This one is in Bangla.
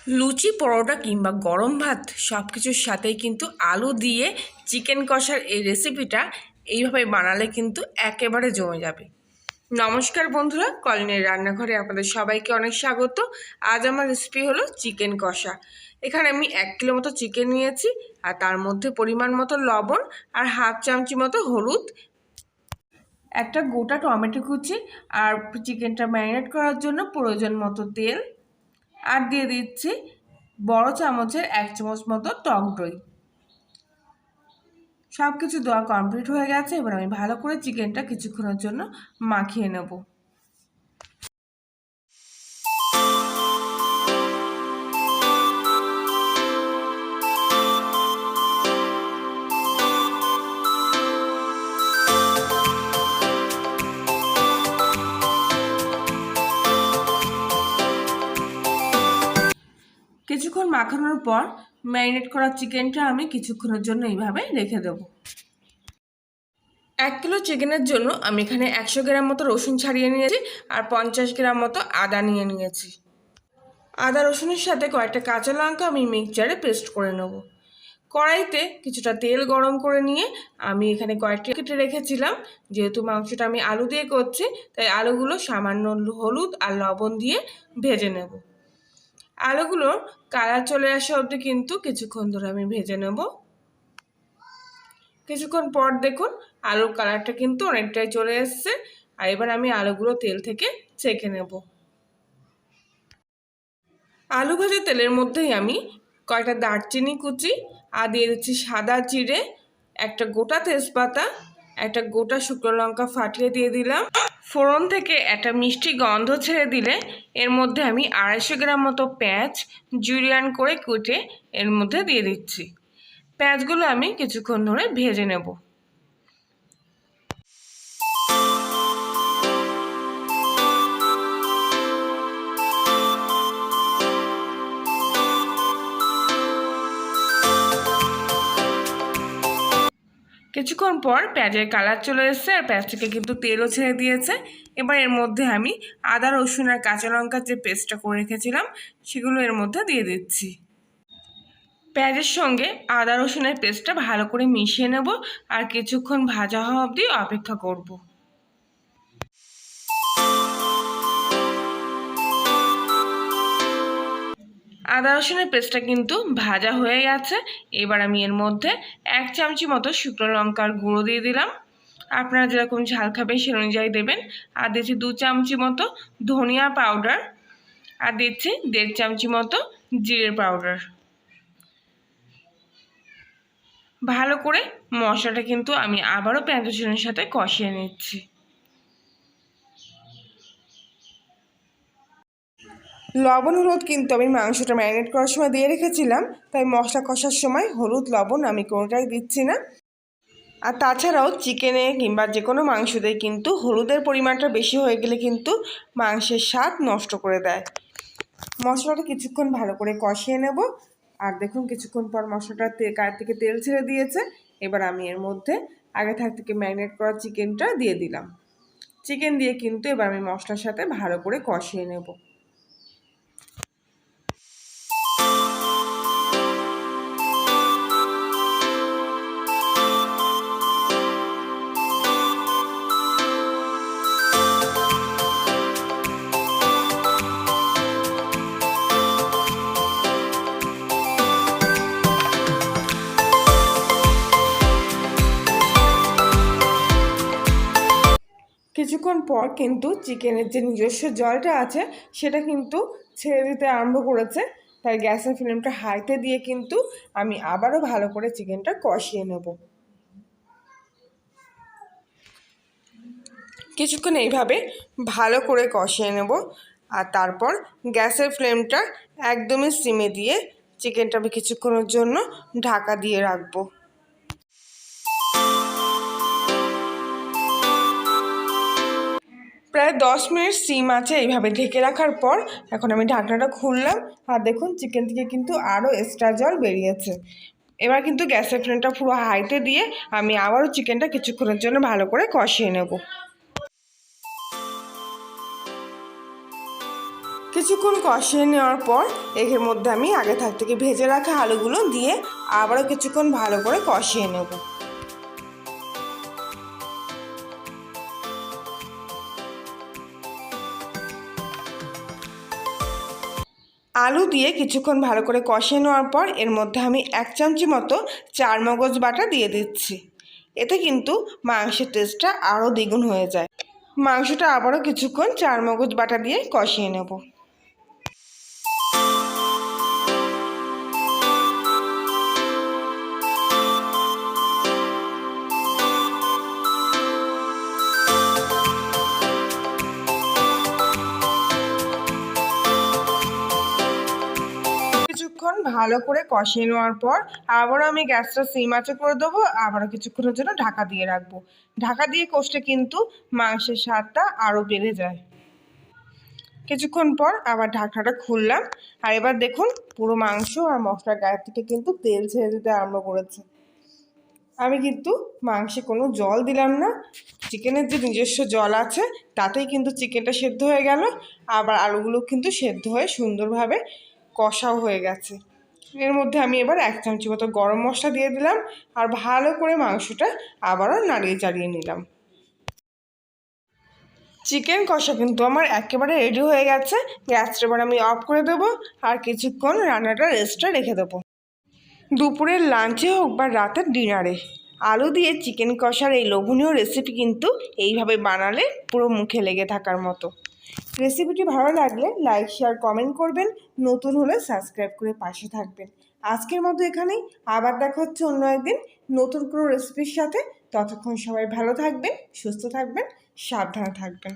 লুচি, পরোটা কিংবা গরম ভাত সব কিছুর সাথেই কিন্তু আলু দিয়ে চিকেন কষার এই রেসিপিটা এইভাবে বানালে কিন্তু একেবারে জমে যাবে। নমস্কার বন্ধুরা, কলিনের রান্নাঘরে আপনাদের সবাইকে অনেক স্বাগত। আজ আমার রেসিপি হলো চিকেন কষা। এখানে আমি 1 কিলো মতো চিকেন নিয়েছি, আর তার মধ্যে পরিমাণ মতো লবণ আর হাফ চামচি মতো হলুদ, একটা গোটা টমেটো কুচি, আর চিকেনটা ম্যারিনেট করার জন্য প্রয়োজন মতো তেল, আর দিয়ে দিচ্ছি বড় চামচের 1 চামচ মতো টক দই। সব কিছু দেওয়া কমপ্লিট হয়ে গেছে। এবার আমি ভালো করে চিকেনটা কিছুক্ষণের জন্য মাখিয়ে নেব। কিছুক্ষণ মাখানোর পর ম্যারিনেট করা চিকেনটা আমি কিছুক্ষণের জন্য এইভাবে রেখে দেবো। 1 কিলো চিকেনের জন্য আমি এখানে 100 গ্রাম মতো রসুন ছাড়িয়ে নিয়েছি, আর 50 গ্রাম মতো আদা নিয়ে নিয়েছি। আদা রসুনের সাথে কয়েকটা কাঁচা লঙ্কা আমি মিক্সচারে পেস্ট করে নেব। কড়াইতে কিছুটা তেল গরম করে নিয়ে আমি এখানে কয়েকটা কেটে রেখেছিলাম। যেহেতু মাংসটা আমি আলু দিয়ে করছি, তাই আলুগুলো সামান্য হলুদ আর লবণ দিয়ে ভেজে নেব। আলুগুলো কালার চলে আসা অবধি কিন্তু কিছুক্ষণ ধরে আমি ভেজে নেব। কিছুক্ষণ পর দেখুন আলুর কালারটা কিন্তু অনেকটাই চলে এসছে, আর এবার আমি আলুগুলো তেল থেকে ছেঁকে নেব। আলু ভাজা তেলের মধ্যেই আমি কয়েকটা দারচিনি কুচি, আর দিয়ে দিচ্ছি সাদা জিরে, একটা গোটা তেজপাতা, একটা গোটা শুকনো লঙ্কা ফাটিয়ে দিয়ে দিলাম। ফোড়ন থেকে একটা মিষ্টি গন্ধ ছেড়ে দিলে এর মধ্যে আমি 250 গ্রাম মতো পেঁয়াজ জুলিয়ান করে কুটে এর মধ্যে দিয়ে দিচ্ছি। পেঁয়াজগুলো আমি কিছুক্ষণ ধরে ভেজে নেব। কিছুক্ষণ পর পেঁয়াজের কালার চলে এসেছে, আর পেঁয়াজ থেকে কিন্তু তেলও ছেড়ে দিয়েছে। এবার এর মধ্যে আমি আদা রসুন আর কাঁচা লঙ্কার যে পেস্টটা করে রেখেছিলাম সেগুলো এর মধ্যে দিয়ে দিচ্ছি। পেঁয়াজের সঙ্গে আদা রসুনের পেস্টটা ভালো করে মিশিয়ে নেব, আর কিছুক্ষণ ভাজা হওয়া অবধি অপেক্ষা করব। আদা রসুনের পেস্টটা কিন্তু ভাজা হয়ে গেছে। এবার আমি এর মধ্যে 1 চামচি মতো শুকনো লঙ্কার গুঁড়ো দিয়ে দিলাম। আপনারা যেরকম ঝাল খাবেন সে অনুযায়ী দেবেন। আর দিচ্ছি 2 চামচি মতো ধনিয়া পাউডার, আর দিচ্ছি 1.5 চামচি মতো জিরে পাউডার। ভালো করে মশলাটা কিন্তু আমি আবারও পেঁয়াজ রসুনের সাথে কষিয়ে নিচ্ছি। লবণ হলুদ কিন্তু আমি মাংসটা ম্যারিনেট করার সময় দিয়ে রেখেছিলাম, তাই মশলা কষার সময় হলুদ লবণ আমি কোনোটাই দিচ্ছি না। আর তাছাড়াও চিকেনে কিংবা যে কোনো মাংসতে কিন্তু হলুদের পরিমাণটা বেশি হয়ে গেলে কিন্তু মাংসের স্বাদ নষ্ট করে দেয়। মশলাটা কিছুক্ষণ ভালো করে কষিয়ে নেব। আর দেখুন কিছুক্ষণ পর মশলাটা গায়ে থেকে তেল ছেড়ে দিয়েছে। এবার আমি এর মধ্যে আগে থেকে ম্যারিনেট করা চিকেনটা দিয়ে দিলাম। চিকেন দিয়ে কিন্তু এবার আমি মশলার সাথে ভালো করে কষিয়ে নেব। কিছুক্ষণ পর কিন্তু চিকেনের যে নিজস্ব জলটা আছে সেটা কিন্তু ছেড়ে দিতে আরম্ভ করেছে, তাই গ্যাসের ফ্লেমটা হাইতে দিয়ে কিন্তু আমি আবারও ভালো করে চিকেনটা কষিয়ে নেব। কিছুক্ষণ এইভাবে ভালো করে কষিয়ে নেব, আর তারপর গ্যাসের ফ্লেমটা একদমই সিমে দিয়ে চিকেনটা আমি কিছুক্ষণের জন্য ঢাকা দিয়ে রাখবো। প্রায় 10 মিনিট সিম আছে এইভাবে ঢেকে রাখার পর এখন আমি ঢাকনাটা খুললাম, আর দেখুন চিকেন থেকে কিন্তু আরও এক্সট্রা জল বেরিয়েছে। এবার কিন্তু গ্যাসের ফ্লেমটা পুরো হাইতে দিয়ে আমি আবারও চিকেনটা কিছুক্ষণের জন্য ভালো করে কষিয়ে নেব। কিছুক্ষণ কষিয়ে নেওয়ার পর এর মধ্যে আমি আগে থেকে ভেজে রাখা আলুগুলো দিয়ে আবারও কিছুক্ষণ ভালো করে কষিয়ে নেব। আলু দিয়ে কিছুক্ষণ ভালো করে কষিয়ে নেওয়ার পর এর মধ্যে আমি 1 চামচি মতো চারমগজ বাটা দিয়ে দিচ্ছি। এতে কিন্তু মাংসের টেস্টটা আরও দ্বিগুণ হয়ে যায়। মাংসটা আবারও কিছুক্ষণ চারমগজ বাটা দিয়ে কষিয়ে নেব। কিছুক্ষণ ভালো করে কষিয়ে নেওয়ার পর আবারও আমি গ্যাসটা সিম আঁচে করে দেবো। আবারও কিছুক্ষণের জন্য ঢাকা দিয়ে রাখবো। ঢাকা দিয়ে কষলে কিন্তু মাংসের স্বাদটা আরও বেড়ে যায়। কিছুক্ষণ পর আবার ঢাকনাটা খুললাম, আর এবার দেখুন পুরো মাংস আর মশলার গায়ে থেকে কিন্তু তেল ছেড়ে দিতে আরম্ভ করেছে। আমি কিন্তু মাংসে কোনো জল দিলাম না। চিকেনের যে নিজস্ব জল আছে তাতেই কিন্তু চিকেনটা সেদ্ধ হয়ে গেল, আবার আলুগুলো কিন্তু সেদ্ধ হয়ে সুন্দরভাবে কষাও হয়ে গেছে। এর মধ্যে আমি এবার 1 চামচি মতো গরম মশলা দিয়ে দিলাম, আর ভালো করে মাংসটা আবারও নাড়িয়ে চাড়িয়ে নিলাম। চিকেন কষা কিন্তু আমার একেবারে রেডি হয়ে গেছে। গ্যাসটা এবার আমি অফ করে দেবো, আর কিছুক্ষণ রান্নাটা রেস্টে রেখে দেবো। দুপুরের লাঞ্চে হোক বা রাতের ডিনারে আলু দিয়ে চিকেন কষার এই লোভনীয় রেসিপি কিন্তু এইভাবে বানালে পুরো মুখে লেগে থাকার মতো। রেসিপিটি ভালো লাগলে লাইক শেয়ার কমেন্ট করবেন, নতুন হলে সাবস্ক্রাইব করে পাশে থাকবেন। আজকের মতো এখানেই, আবার দেখা হচ্ছে অন্য একদিন নতুন কোনো রেসিপির সাথে। ততক্ষণ সবাই ভালো থাকবেন, সুস্থ থাকবেন, সাবধানে থাকবেন।